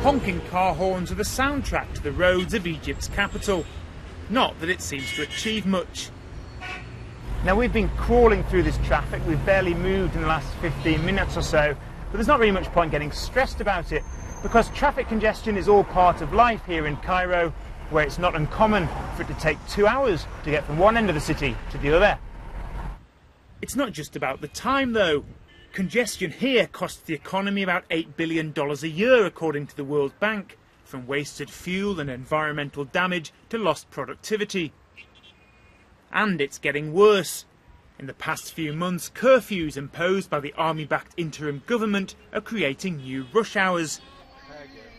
Honking car horns are the soundtrack to the roads of Egypt's capital. Not that it seems to achieve much. Now, we've been crawling through this traffic. We've barely moved in the last 15 minutes or so, but there's not really much point getting stressed about it, because traffic congestion is all part of life here in Cairo, where it's not uncommon for it to take 2 hours to get from one end of the city to the other. It's not just about the time, though. Congestion here costs the economy about $8 billion a year, according to the World Bank, from wasted fuel and environmental damage to lost productivity. And it's getting worse. In the past few months, curfews imposed by the army-backed interim government are creating new rush hours.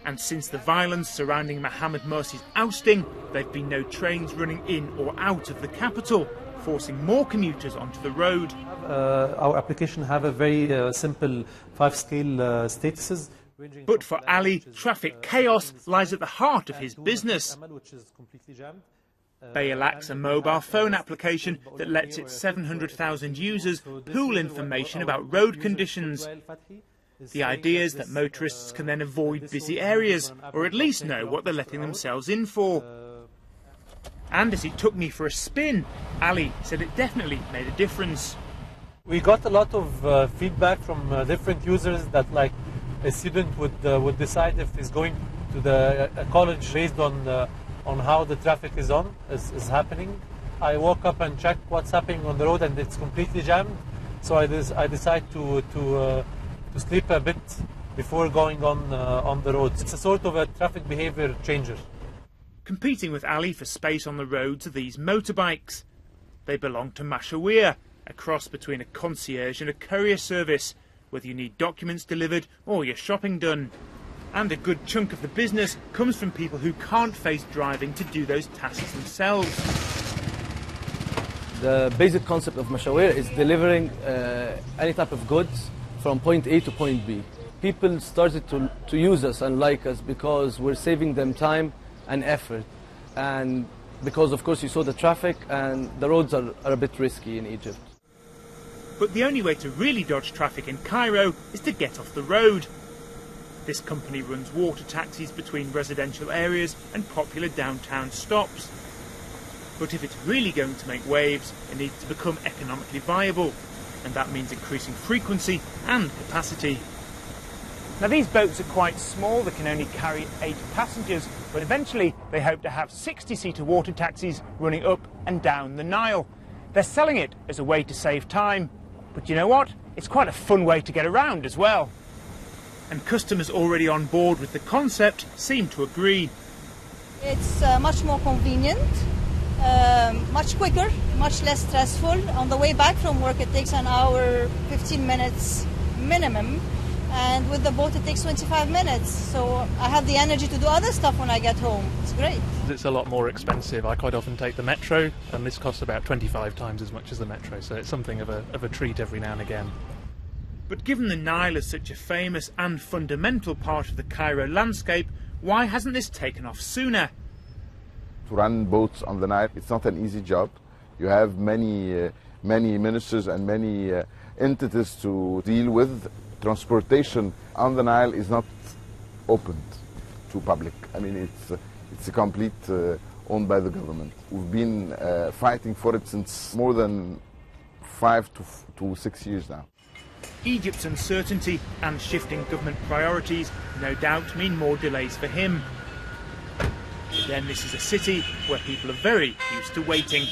And since the violence surrounding Mohamed Morsi's ousting, there have been no trains running in or out of the capital, forcing more commuters onto the road. Our application have a very simple 5-scale statuses. But for Ali, traffic chaos lies at the heart of his business. Bayer lacks a mobile phone application that lets its 700,000 users pool information about road conditions. The idea is that motorists can then avoid busy areas, or at least know what they're letting themselves in for. And as he took me for a spin, Ali said it definitely made a difference. We got a lot of feedback from different users that, like, a student would decide if he's going to a college based on how the traffic is happening. I woke up and checked what's happening on the road, and it's completely jammed. So I decide to sleep a bit before going on the road. It's a sort of a traffic behavior changer. Competing with Ali for space on the roads are these motorbikes. They belong to Mashawir, a cross between a concierge and a courier service, whether you need documents delivered or your shopping done. And a good chunk of the business comes from people who can't face driving to do those tasks themselves. The basic concept of Mashawir is delivering any type of goods from point A to point B. People started to use us and like us because we're saving them time and effort, and because, of course, you saw the traffic and the roads are a bit risky in Egypt. But the only way to really dodge traffic in Cairo is to get off the road. This company runs water taxis between residential areas and popular downtown stops. But if it's really going to make waves, it needs to become economically viable, and that means increasing frequency and capacity. Now, these boats are quite small. They can only carry 8 passengers, but eventually they hope to have 60-seater water taxis running up and down the Nile. They're selling it as a way to save time, but you know what? It's quite a fun way to get around as well. And customers already on board with the concept seem to agree. It's much more convenient, much quicker, much less stressful. On the way back from work it takes an hour, 15 minutes minimum, and with the boat it takes 25 minutes. So I have the energy to do other stuff when I get home. It's great. It's a lot more expensive. I quite often take the metro, and this costs about 25 times as much as the metro, so it's something of a treat every now and again. But given the Nile is such a famous and fundamental part of the Cairo landscape, why hasn't this taken off sooner? To run boats on the Nile, it's not an easy job. You have many ministers and many entities to deal with. Transportation on the Nile is not opened to public. I mean, it's a complete owned by the government. We've been fighting for it since more than 5 to 6 years now. Egypt's uncertainty and shifting government priorities no doubt mean more delays for him. But then this is a city where people are very used to waiting.